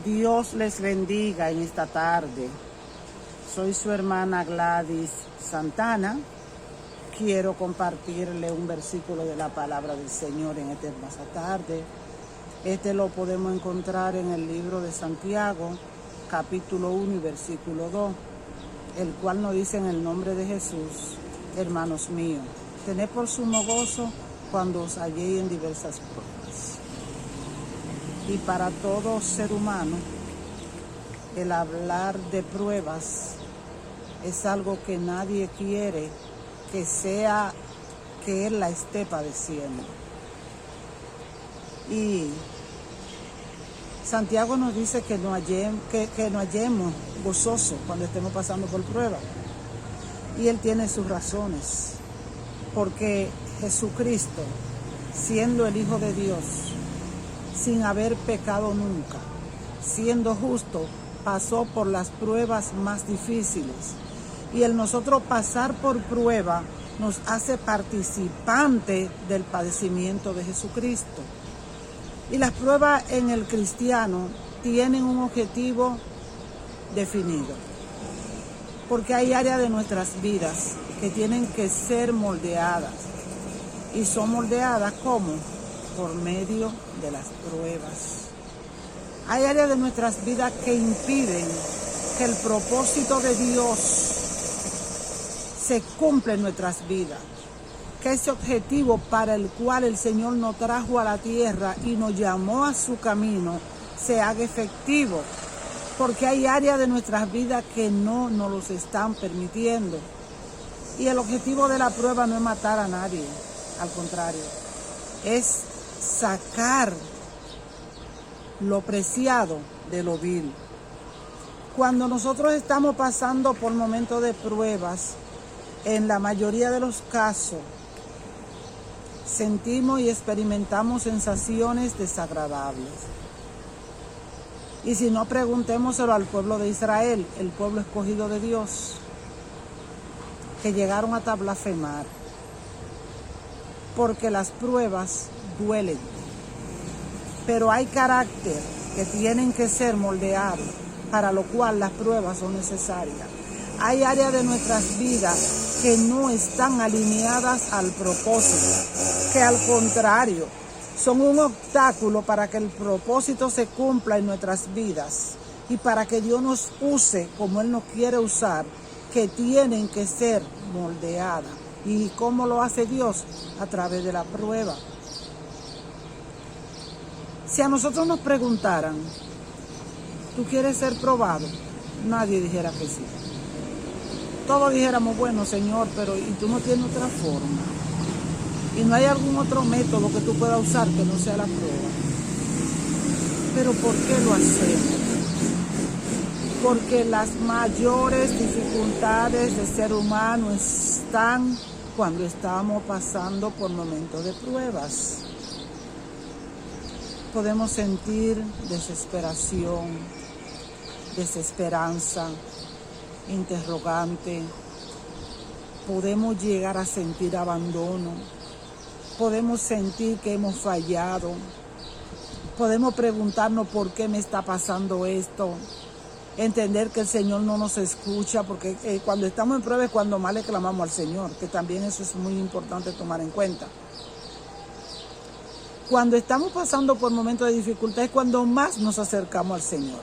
Dios les bendiga en esta tarde. Soy su hermana Gladys Santana. Quiero compartirle un versículo de la palabra del Señor en esta hermosa tarde. Este lo podemos encontrar en el libro de Santiago, capítulo 1 y versículo 2, el cual nos dice en el nombre de Jesús: hermanos míos, tened por sumo gozo cuando os halléis en diversas pruebas. Y para todo ser humano, el hablar de pruebas es algo que nadie quiere que sea que él la esté padeciendo. Y Santiago nos dice que nos hallemos gozosos cuando estemos pasando por pruebas. Y él tiene sus razones, porque Jesucristo, siendo el Hijo de Dios, sin haber pecado nunca, siendo justo, pasó por las pruebas más difíciles. Y el nosotros pasar por prueba nos hace participante del padecimiento de Jesucristo. Y las pruebas en el cristiano tienen un objetivo definido, porque hay áreas de nuestras vidas que tienen que ser moldeadas, y son moldeadas ¿cómo? Por medio de las pruebas. Hay áreas de nuestras vidas que impiden que el propósito de Dios se cumpla en nuestras vidas, que ese objetivo para el cual el Señor nos trajo a la tierra y nos llamó a su camino se haga efectivo, porque hay áreas de nuestras vidas que no nos los están permitiendo. Y el objetivo de la prueba no es matar a nadie, al contrario, es sacar lo preciado de lo vil. Cuando nosotros estamos pasando por momentos de pruebas, en la mayoría de los casos, sentimos y experimentamos sensaciones desagradables. Y si no, preguntémoselo al pueblo de Israel, el pueblo escogido de Dios, que llegaron hasta blasfemar, porque las pruebas duelen. Pero hay carácter que tienen que ser moldeados, para lo cual las pruebas son necesarias. Hay áreas de nuestras vidas que no están alineadas al propósito, que al contrario, son un obstáculo para que el propósito se cumpla en nuestras vidas y para que Dios nos use como Él nos quiere usar, que tienen que ser moldeadas. ¿Y cómo lo hace Dios? A través de la prueba. Si a nosotros nos preguntaran, ¿tú quieres ser probado? Nadie dijera que sí. Todos dijéramos, bueno, Señor, pero ¿y tú no tienes otra forma? ¿Y no hay algún otro método que tú puedas usar que no sea la prueba? ¿Pero por qué lo hacemos? Porque las mayores dificultades del ser humano están cuando estamos pasando por momentos de pruebas. Podemos sentir desesperación, desesperanza, interrogante. Podemos llegar a sentir abandono. Podemos sentir que hemos fallado. Podemos preguntarnos por qué me está pasando esto. Entender que el Señor no nos escucha, porque cuando estamos en prueba es cuando más le clamamos al Señor, que también eso es muy importante tomar en cuenta. Cuando estamos pasando por momentos de dificultad es cuando más nos acercamos al Señor.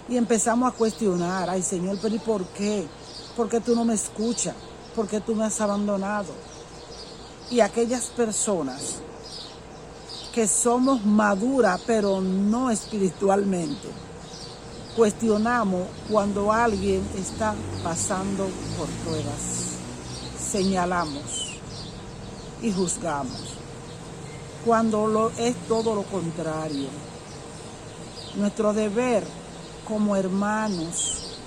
Y empezamos a cuestionar, ay Señor, pero ¿y por qué? ¿Por qué tú no me escuchas? ¿Por qué tú me has abandonado? Y aquellas personas que somos maduras, pero no espiritualmente, cuestionamos cuando alguien está pasando por pruebas. Señalamos y juzgamos, cuando es todo lo contrario. Nuestro deber como hermanos,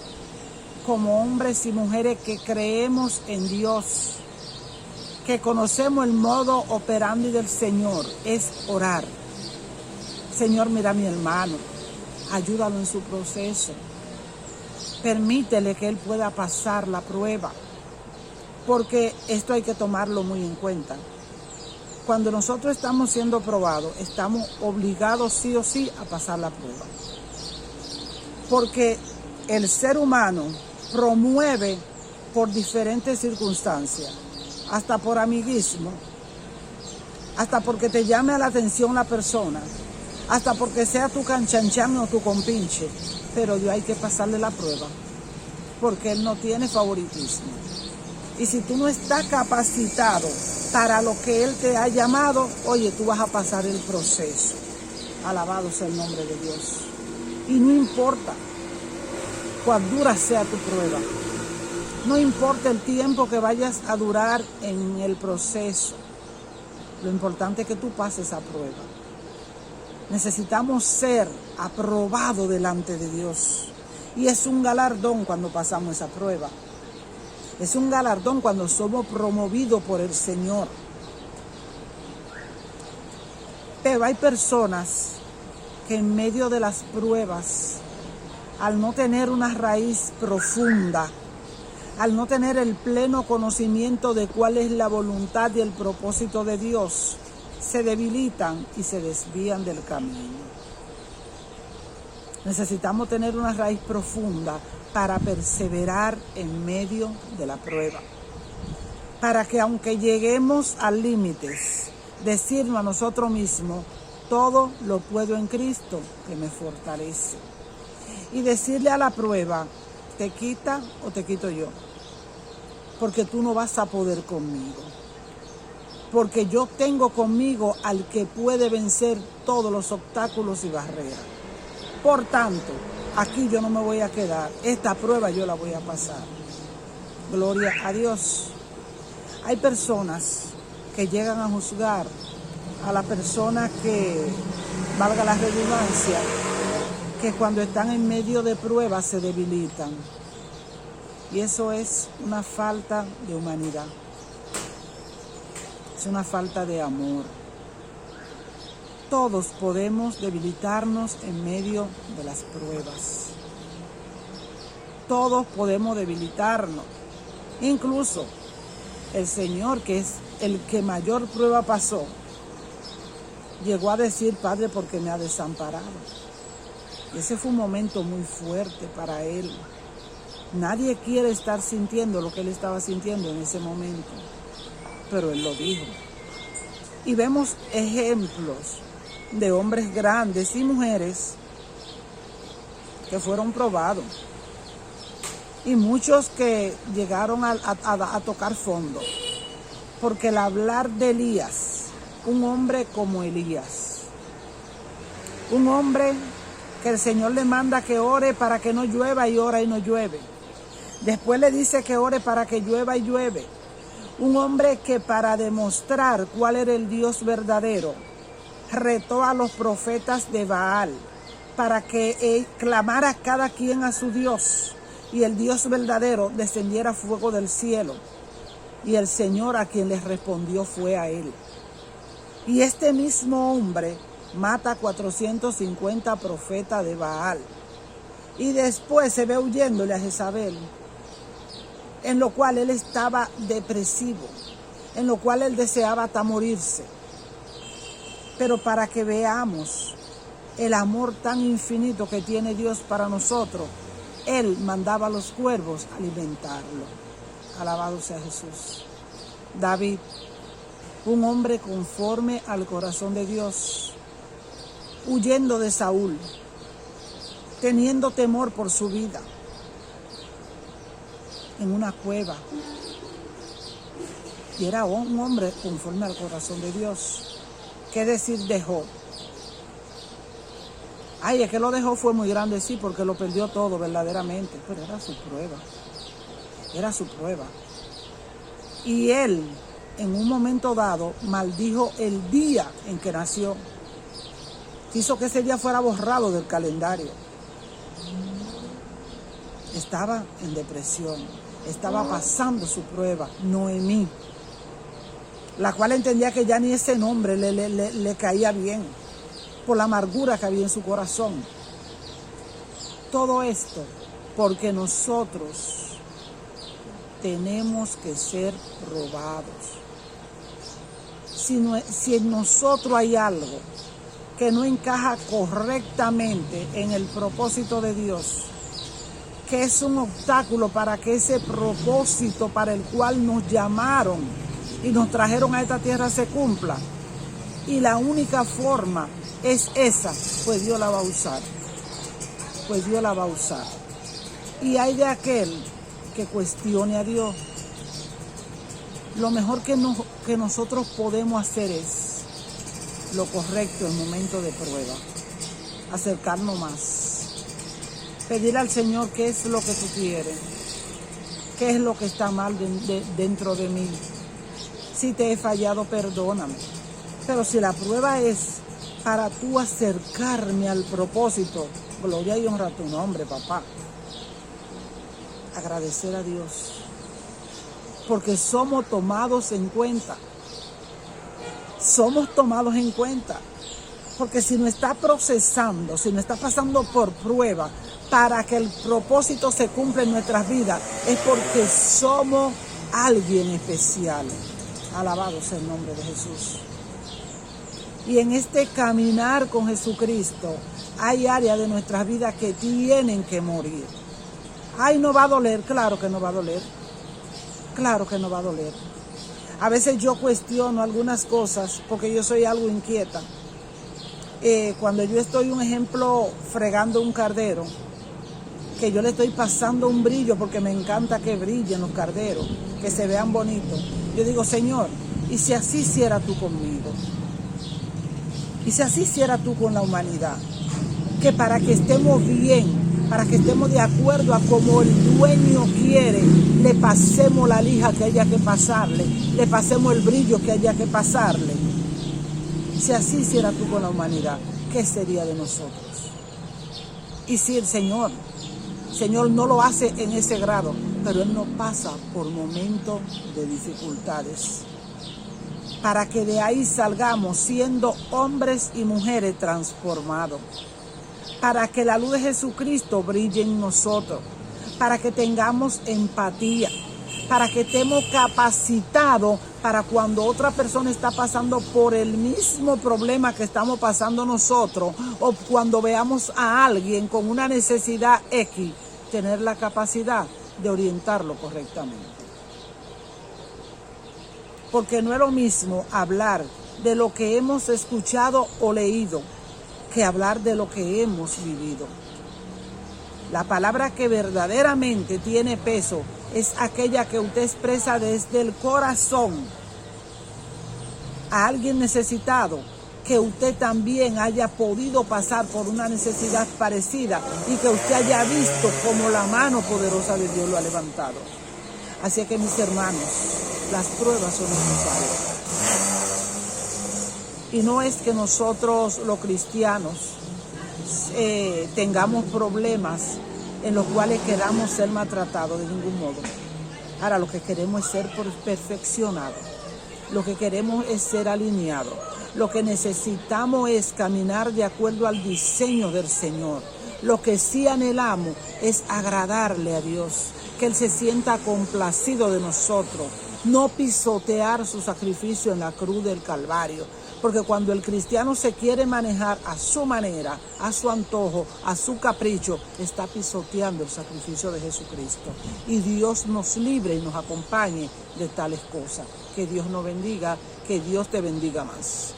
como hombres y mujeres que creemos en Dios, que conocemos el modo operandi del Señor, es orar. Señor, mira a mi hermano, ayúdalo en su proceso. Permítele que él pueda pasar la prueba, porque esto hay que tomarlo muy en cuenta. cuando nosotros estamos siendo probados, estamos obligados sí o sí a pasar la prueba. Porque el ser humano promueve por diferentes circunstancias, hasta por amiguismo, hasta porque te llame a la atención la persona, hasta porque sea tu canchanchan o tu compinche, pero Dios hay que pasarle la prueba, porque Él no tiene favoritismo. Y si tú no estás capacitado para lo que Él te ha llamado, oye, tú vas a pasar el proceso. Alabado sea el nombre de Dios. Y no importa cuán dura sea tu prueba, no importa el tiempo que vayas a durar en el proceso, lo importante es que tú pases esa prueba. Necesitamos ser aprobados delante de Dios. Y es un galardón cuando pasamos esa prueba. Es un galardón cuando somos promovidos por el Señor. Pero hay personas que en medio de las pruebas, al no tener una raíz profunda, al no tener el pleno conocimiento de cuál es la voluntad y el propósito de Dios, se debilitan y se desvían del camino. Necesitamos tener una raíz profunda para perseverar en medio de la prueba. Para que aunque lleguemos a límites, decirnos a nosotros mismos, todo lo puedo en Cristo que me fortalece. Y decirle a la prueba, ¿te quita o te quito yo? Porque tú no vas a poder conmigo. Porque yo tengo conmigo al que puede vencer todos los obstáculos y barreras. Por tanto, aquí yo no me voy a quedar. Esta prueba yo la voy a pasar. Gloria a Dios. Hay personas que llegan a juzgar a la persona que, valga la redundancia, que cuando están en medio de pruebas se debilitan. Y eso es una falta de humanidad. Es una falta de amor. Todos podemos debilitarnos en medio de las pruebas. Todos podemos debilitarnos. Incluso el Señor, que es el que mayor prueba pasó, llegó a decir, Padre, ¿por qué me ha desamparado? Y ese fue un momento muy fuerte para Él. Nadie quiere estar sintiendo lo que Él estaba sintiendo en ese momento, pero Él lo dijo. Y vemos ejemplos de hombres grandes y mujeres que fueron probados. Y muchos que llegaron a tocar fondo. Porque el hablar de Elías, un hombre como Elías, un hombre que el Señor le manda que ore para que no llueva y ora y no llueve. Después le dice que ore para que llueva y llueve. Un hombre que para demostrar cuál era el Dios verdadero, retó a los profetas de Baal para que clamara cada quien a su Dios y el Dios verdadero descendiera fuego del cielo. Y el Señor a quien les respondió fue a él. Y este mismo hombre mata 450 profetas de Baal. Y después se ve huyéndole a Jezabel, en lo cual él estaba depresivo, en lo cual él deseaba hasta morirse. Pero para que veamos el amor tan infinito que tiene Dios para nosotros, Él mandaba a los cuervos a alimentarlo. Alabado sea Jesús. David, un hombre conforme al corazón de Dios, huyendo de Saúl, teniendo temor por su vida, en una cueva. Y era un hombre conforme al corazón de Dios. ¿Qué decir de Job? Ay, es que lo de Job fue muy grande, sí, porque lo perdió todo verdaderamente, pero era su prueba. Era su prueba. Y él, en un momento dado, maldijo el día en que nació. Hizo que ese día fuera borrado del calendario. Estaba en depresión. Estaba pasando su prueba, Noemí, la cual entendía que ya ni ese nombre le caía bien, por la amargura que había en su corazón. Todo esto porque nosotros tenemos que ser probados. si en nosotros hay algo que no encaja correctamente en el propósito de Dios, que es un obstáculo para que ese propósito para el cual nos llamaron y nos trajeron a esta tierra se cumpla, y la única forma es esa, pues Dios la va a usar. Pues Dios la va a usar. Y hay de aquel que cuestione a Dios. Lo mejor que nosotros podemos hacer es lo correcto en momento de prueba. Acercarnos más. Pedir al Señor qué es lo que tú quieres. Qué es lo que está mal dentro de mí. Si te he fallado, perdóname. Pero si la prueba es para tú acercarme al propósito, gloria y honra a tu nombre, papá. Agradecer a Dios. Porque somos tomados en cuenta. Somos tomados en cuenta. Porque si no está procesando, si no está pasando por prueba para que el propósito se cumpla en nuestras vidas, es porque somos alguien especial. Alabado sea el nombre de Jesús. Y en este caminar con Jesucristo hay áreas de nuestras vidas que tienen que morir. Ay, no va a doler, claro que no va a doler. Claro que no va a doler. A veces yo cuestiono algunas cosas porque yo soy algo inquieta. Cuando yo estoy, un ejemplo, fregando un cardero, que yo le estoy pasando un brillo porque me encanta que brillen los carderos, que se vean bonitos. Yo digo, Señor, ¿y si así hiciera tú conmigo? ¿Y si así hiciera tú con la humanidad? Que para que estemos bien, para que estemos de acuerdo a como el dueño quiere, le pasemos la lija que haya que pasarle, le pasemos el brillo que haya que pasarle. Si así hiciera tú con la humanidad, ¿qué sería de nosotros? Y si el Señor no lo hace en ese grado, pero Él nos pasa por momentos de dificultades, para que de ahí salgamos siendo hombres y mujeres transformados, para que la luz de Jesucristo brille en nosotros, para que tengamos empatía, para que estemos capacitados para cuando otra persona está pasando por el mismo problema que estamos pasando nosotros, o cuando veamos a alguien con una necesidad X, tener la capacidad de orientarlo correctamente. Porque no es lo mismo hablar de lo que hemos escuchado o leído que hablar de lo que hemos vivido. La palabra que verdaderamente tiene peso es aquella que usted expresa desde el corazón a alguien necesitado, que usted también haya podido pasar por una necesidad parecida y que usted haya visto cómo la mano poderosa de Dios lo ha levantado. Así que, mis hermanos, las pruebas son necesarias. Y no es que nosotros los cristianos tengamos problemas en los cuales queramos ser maltratados de ningún modo. Ahora lo que queremos es ser perfeccionados. Lo que queremos es ser alineados. Lo que necesitamos es caminar de acuerdo al diseño del Señor. Lo que sí anhelamos es agradarle a Dios, que Él se sienta complacido de nosotros, no pisotear su sacrificio en la cruz del Calvario. Porque cuando el cristiano se quiere manejar a su manera, a su antojo, a su capricho, está pisoteando el sacrificio de Jesucristo. Y Dios nos libre y nos acompañe de tales cosas. Que Dios nos bendiga, que Dios te bendiga más.